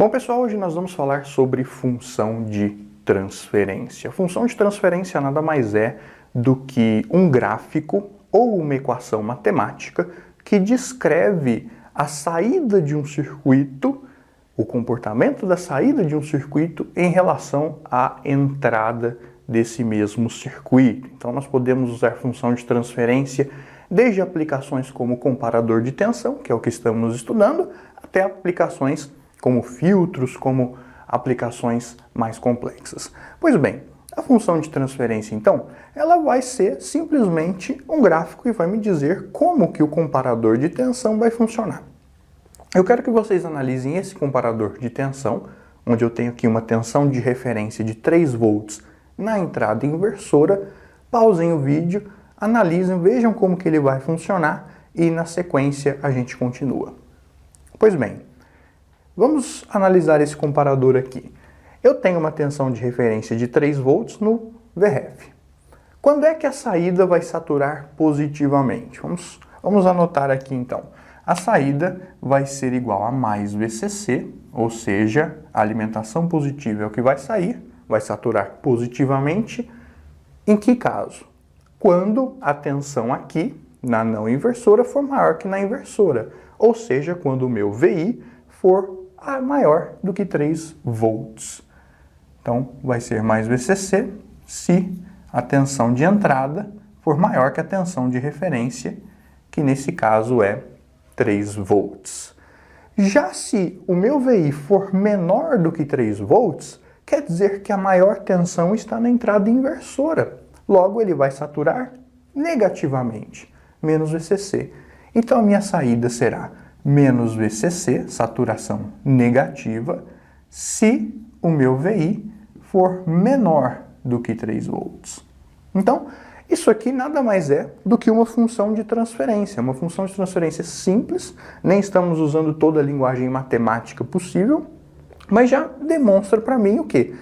Bom, pessoal, hoje nós vamos falar sobre função de transferência. Função de transferência nada mais é do que um gráfico ou uma equação matemática que descreve a saída de um circuito, o comportamento da saída de um circuito em relação à entrada desse mesmo circuito. Então, nós podemos usar função de transferência desde aplicações como comparador de tensão, que é o que estamos estudando, até aplicações como filtros, como aplicações mais complexas. Pois bem, a função de transferência, então, ela vai ser simplesmente um gráfico e vai me dizer como que o comparador de tensão vai funcionar. Eu quero que vocês analisem esse comparador de tensão, onde eu tenho aqui uma tensão de referência de 3 volts na entrada inversora. Pausem o vídeo, analisem, vejam como que ele vai funcionar e na sequência a gente continua. Pois bem, vamos analisar esse comparador aqui. Eu tenho uma tensão de referência de 3 volts no VREF. Quando é que a saída vai saturar positivamente? Vamos anotar aqui então. A saída vai ser igual a mais VCC, ou seja, a alimentação positiva é o que vai sair, vai saturar positivamente. Em que caso? Quando a tensão aqui, na não inversora, for maior que na inversora, ou seja, quando o meu VI for maior do que 3 volts. Então, vai ser mais VCC se a tensão de entrada for maior que a tensão de referência, que nesse caso é 3 volts. Já se o meu VI for menor do que 3 volts, quer dizer que a maior tensão está na entrada inversora. Logo, ele vai saturar negativamente, menos VCC. Então, a minha saída será menos VCC, saturação negativa, se o meu VI for menor do que 3 volts. Então, isso aqui nada mais é do que uma função de transferência. Uma função de transferência simples, nem estamos usando toda a linguagem matemática possível, mas já demonstra para mim o quê?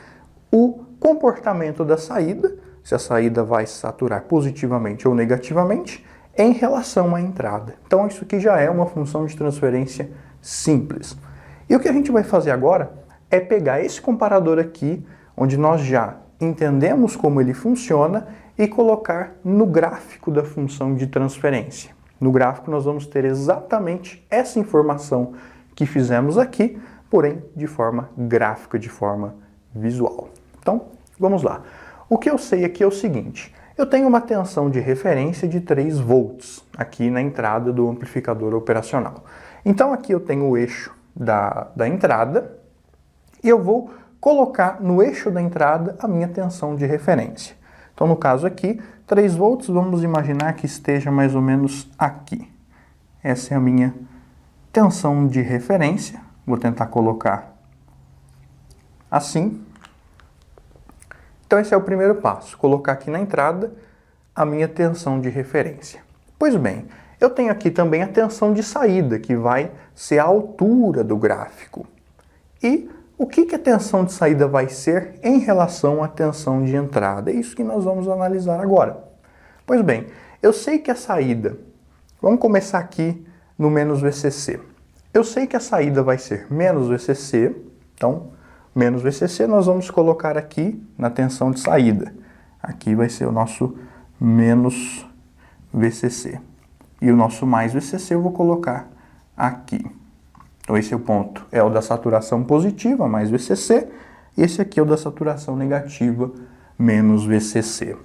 O comportamento da saída, se a saída vai saturar positivamente ou negativamente, em relação à entrada. Então, isso aqui já é uma função de transferência simples. E o que a gente vai fazer agora é pegar esse comparador aqui, onde nós já entendemos como ele funciona, e colocar no gráfico da função de transferência. No gráfico nós vamos ter exatamente essa informação que fizemos aqui, porém de forma gráfica, de forma visual. Então, vamos lá. O que eu sei aqui é o seguinte: eu tenho uma tensão de referência de 3 volts aqui na entrada do amplificador operacional. Então aqui eu tenho o eixo da entrada e eu vou colocar no eixo da entrada a minha tensão de referência. Então no caso aqui, 3 volts, vamos imaginar que esteja mais ou menos aqui. Essa é a minha tensão de referência. Vou tentar colocar assim. Então esse é o primeiro passo, colocar aqui na entrada a minha tensão de referência. Pois bem, eu tenho aqui também a tensão de saída, que vai ser a altura do gráfico. E o que a tensão de saída vai ser em relação à tensão de entrada? É isso que nós vamos analisar agora. Pois bem, eu sei que a saída, vamos começar aqui no menos VCC. Eu sei que a saída vai ser menos VCC, então menos VCC nós vamos colocar aqui na tensão de saída. Aqui vai ser o nosso menos VCC. E o nosso mais VCC eu vou colocar aqui. Então esse é o ponto, é o da saturação positiva, mais VCC. Esse aqui é o da saturação negativa, menos VCC.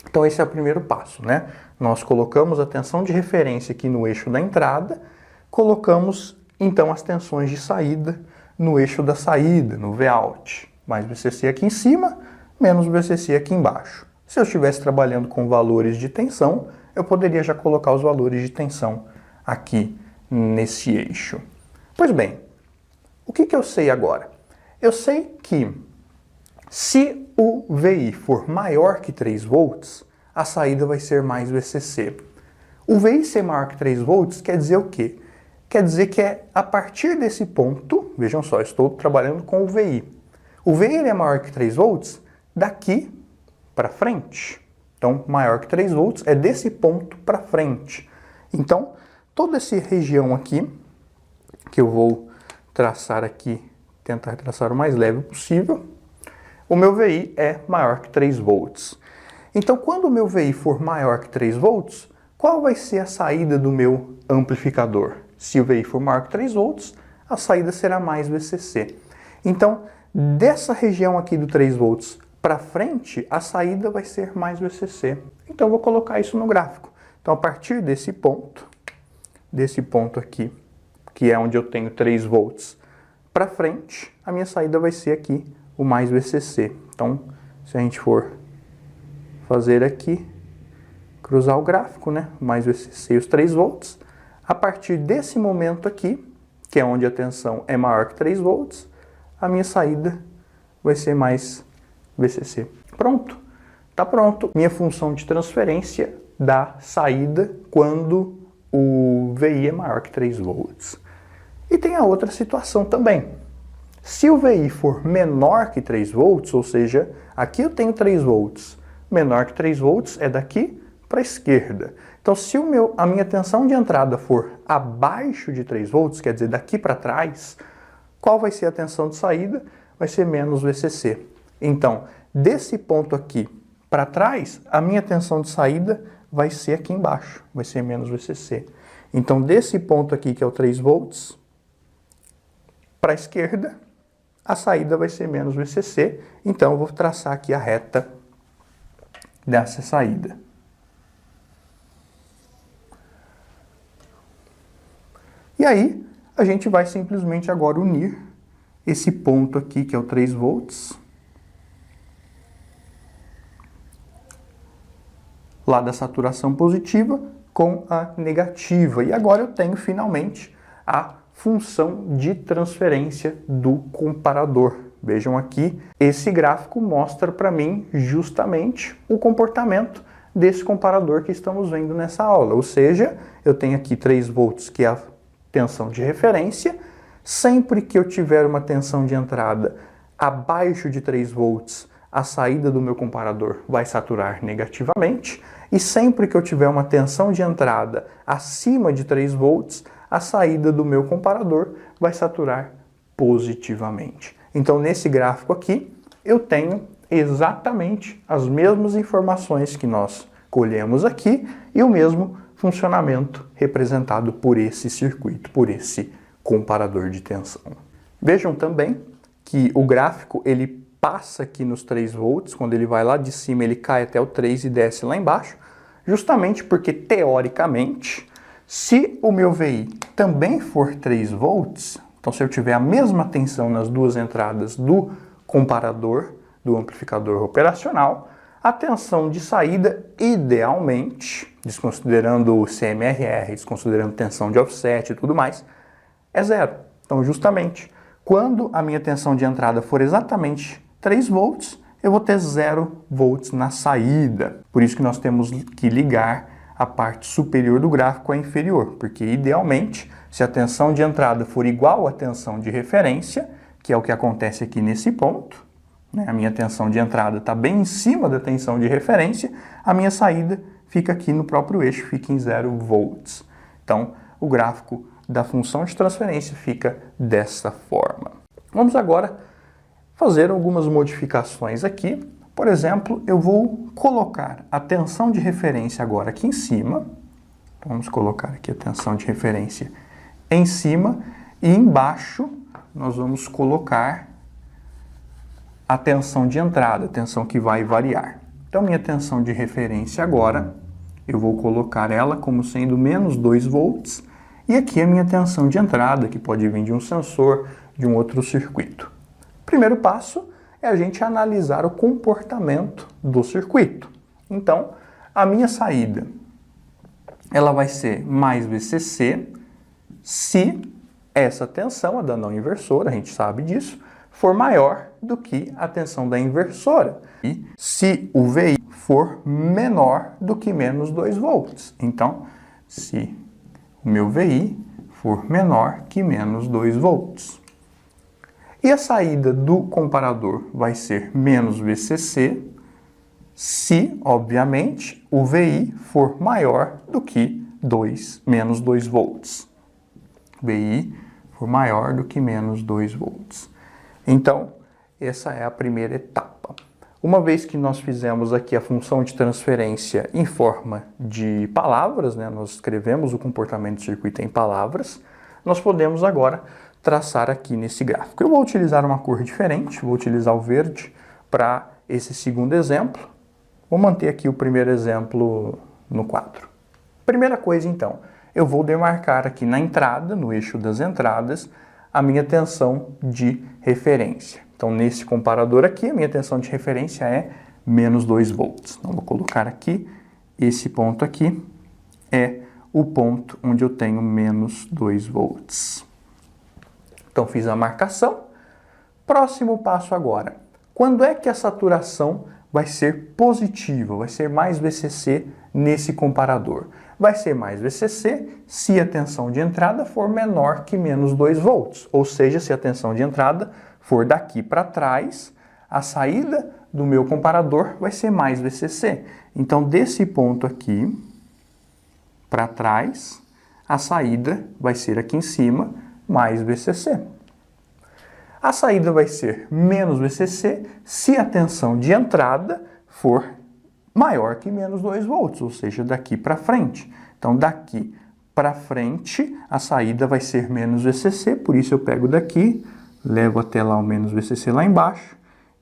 Então esse é o primeiro passo, né? Nós colocamos a tensão de referência aqui no eixo da entrada, colocamos então as tensões de saída no eixo da saída, no Vout. Mais VCC aqui em cima, menos VCC aqui embaixo. Se eu estivesse trabalhando com valores de tensão, eu poderia já colocar os valores de tensão aqui nesse eixo. Pois bem, o que eu sei agora? Eu sei que se o VI for maior que 3 volts, a saída vai ser mais VCC. O VI ser maior que 3 volts quer dizer o quê? Quer dizer que é a partir desse ponto, vejam só, estou trabalhando com o VI. O VI ele é maior que 3 volts daqui para frente. Então, maior que 3 volts é desse ponto para frente. Então, toda essa região aqui, que eu vou traçar aqui tentar traçar o mais leve possível, o meu VI é maior que 3 volts. Então, quando o meu VI for maior que 3 volts, qual vai ser a saída do meu amplificador? Se o VI for maior que 3 volts, a saída será mais VCC. Então, dessa região aqui do 3 volts para frente, a saída vai ser mais VCC. Então, eu vou colocar isso no gráfico. Então, a partir desse ponto aqui, que é onde eu tenho 3 volts para frente, a minha saída vai ser aqui o mais VCC. Então, se a gente for fazer aqui, cruzar o gráfico, né? Mais VCC e os 3 volts. A partir desse momento aqui, que é onde a tensão é maior que 3 volts, a minha saída vai ser mais VCC. Pronto. Tá pronto. Minha função de transferência da saída quando o VI é maior que 3 volts. E tem a outra situação também. Se o VI for menor que 3 volts, ou seja, aqui eu tenho 3 volts, menor que 3 volts é daqui para a esquerda. Então, se a minha tensão de entrada for abaixo de 3 volts, quer dizer, daqui para trás, qual vai ser a tensão de saída? Vai ser menos VCC. Então, desse ponto aqui para trás, a minha tensão de saída vai ser aqui embaixo, vai ser menos VCC. Então, desse ponto aqui, que é o 3 volts, para a esquerda, a saída vai ser menos VCC. Então, eu vou traçar aqui a reta dessa saída. E aí, a gente vai simplesmente agora unir esse ponto aqui, que é o 3 volts, lá da saturação positiva, com a negativa. E agora eu tenho finalmente a função de transferência do comparador. Vejam aqui, esse gráfico mostra para mim justamente o comportamento desse comparador que estamos vendo nessa aula. Ou seja, eu tenho aqui 3 volts, que é a tensão de referência. Sempre que eu tiver uma tensão de entrada abaixo de 3 volts, a saída do meu comparador vai saturar negativamente. E sempre que eu tiver uma tensão de entrada acima de 3 volts, a saída do meu comparador vai saturar positivamente. Então, nesse gráfico aqui, eu tenho exatamente as mesmas informações que nós colhemos aqui e o mesmo funcionamento representado por esse circuito, por esse comparador de tensão. Vejam também que o gráfico ele passa aqui nos 3 volts, quando ele vai lá de cima ele cai até o 3 e desce lá embaixo, justamente porque teoricamente, se o meu VI também for 3 volts, então se eu tiver a mesma tensão nas duas entradas do comparador, do amplificador operacional, a tensão de saída, idealmente, desconsiderando o CMRR, desconsiderando tensão de offset e tudo mais, é 0. Então, justamente, quando a minha tensão de entrada for exatamente 3 volts, eu vou ter 0 volts na saída. Por isso que nós temos que ligar a parte superior do gráfico à inferior, porque, idealmente, se a tensão de entrada for igual à tensão de referência, que é o que acontece aqui nesse ponto, né? A minha tensão de entrada está bem em cima da tensão de referência, a minha saída fica aqui no próprio eixo, fica em 0 volts. Então, o gráfico da função de transferência fica dessa forma. Vamos agora fazer algumas modificações aqui. Por exemplo, eu vou colocar a tensão de referência agora aqui em cima. Então, vamos colocar aqui a tensão de referência em cima e embaixo nós vamos colocar a tensão de entrada, a tensão que vai variar. Então, minha tensão de referência agora, eu vou colocar ela como sendo menos 2 volts. E aqui a minha tensão de entrada, que pode vir de um sensor, de um outro circuito. Primeiro passo é a gente analisar o comportamento do circuito. Então, a minha saída, ela vai ser mais VCC se essa tensão, a da não inversora, a gente sabe disso, for maior do que a tensão da inversora. E se o VI for menor do que menos 2 volts. Então, se o meu VI for menor que menos 2 volts. E a saída do comparador vai ser menos VCC se, obviamente, o VI for maior do que menos 2 volts. VI for maior do que menos 2 volts. Então, essa é a primeira etapa. Uma vez que nós fizemos aqui a função de transferência em forma de palavras, né, nós escrevemos o comportamento do circuito em palavras, nós podemos agora traçar aqui nesse gráfico. Eu vou utilizar uma cor diferente, vou utilizar o verde para esse segundo exemplo. Vou manter aqui o primeiro exemplo no quadro. Primeira coisa, então, eu vou demarcar aqui na entrada, no eixo das entradas, a minha tensão de referência. Então, nesse comparador aqui, a minha tensão de referência é menos 2 volts. Então, vou colocar aqui, esse ponto aqui é o ponto onde eu tenho menos 2 volts. Então, fiz a marcação. Próximo passo agora. Quando é que a saturação vai ser positiva, vai ser mais VCC nesse comparador? Vai ser mais VCC se a tensão de entrada for menor que menos 2 volts. Ou seja, se a tensão de entrada for daqui para trás, a saída do meu comparador vai ser mais VCC. Então, desse ponto aqui para trás, a saída vai ser aqui em cima, mais VCC. A saída vai ser menos VCC se a tensão de entrada for maior que menos 2 volts, ou seja, daqui para frente. Então, daqui para frente, a saída vai ser menos VCC, por isso eu pego daqui, levo até lá o menos VCC lá embaixo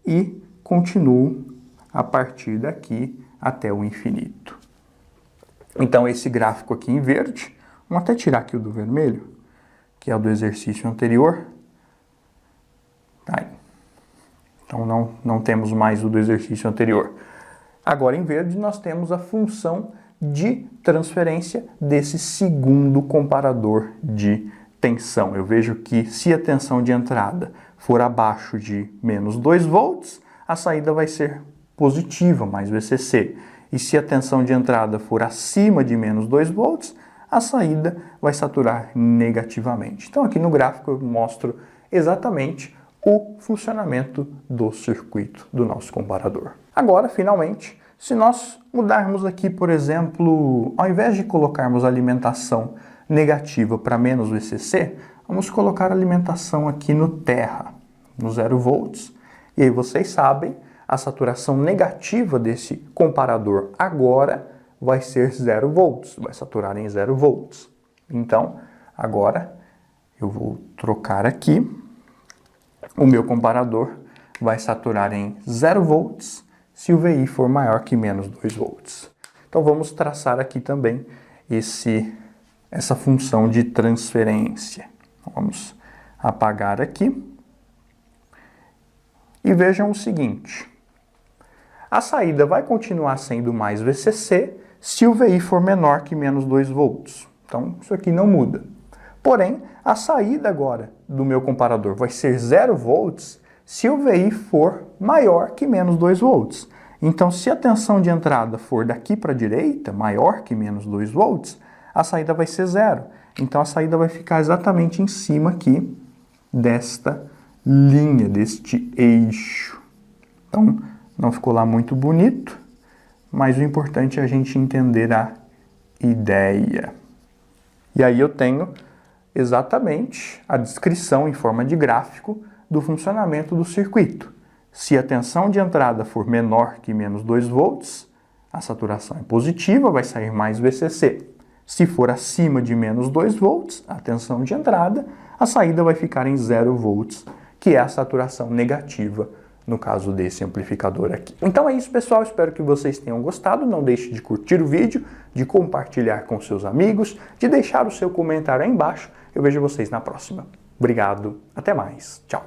e continuo a partir daqui até o infinito. Então, esse gráfico aqui em verde, vamos até tirar aqui o do vermelho, que é o do exercício anterior. Tá aí. Então, não temos mais o do exercício anterior. Agora, em verde, nós temos a função de transferência desse segundo comparador de tensão. Eu vejo que se a tensão de entrada for abaixo de menos 2 volts, a saída vai ser positiva, mais VCC. E se a tensão de entrada for acima de menos 2 volts, a saída vai saturar negativamente. Então, aqui no gráfico eu mostro exatamente o funcionamento do circuito do nosso comparador. Agora, finalmente, se nós mudarmos aqui, por exemplo, ao invés de colocarmos alimentação negativa para menos VCC, vamos colocar alimentação aqui no terra, no 0 volts. E aí vocês sabem, a saturação negativa desse comparador agora vai ser 0 volts, vai saturar em 0 volts. Então, agora eu vou trocar aqui. O meu comparador vai saturar em 0 volts se o VI for maior que menos 2 volts. Então vamos traçar aqui também essa função de transferência. Vamos apagar aqui. E vejam o seguinte. A saída vai continuar sendo mais VCC se o VI for menor que menos 2 volts. Então isso aqui não muda. Porém, a saída agora do meu comparador vai ser 0 volts se o VI for maior que menos 2 volts. Então, se a tensão de entrada for daqui para a direita, maior que menos 2 volts, a saída vai ser 0. Então, a saída vai ficar exatamente em cima aqui desta linha, deste eixo. Então, não ficou lá muito bonito, mas o importante é a gente entender a ideia. E aí eu tenho exatamente a descrição em forma de gráfico do funcionamento do circuito. Se a tensão de entrada for menor que menos 2 volts, a saturação é positiva, vai sair mais VCC. Se for acima de menos 2 volts, a tensão de entrada, a saída vai ficar em 0 volts, que é a saturação negativa no caso desse amplificador aqui. Então é isso, pessoal. Espero que vocês tenham gostado. Não deixe de curtir o vídeo, de compartilhar com seus amigos, de deixar o seu comentário aí embaixo. Eu vejo vocês na próxima. Obrigado. Até mais. Tchau.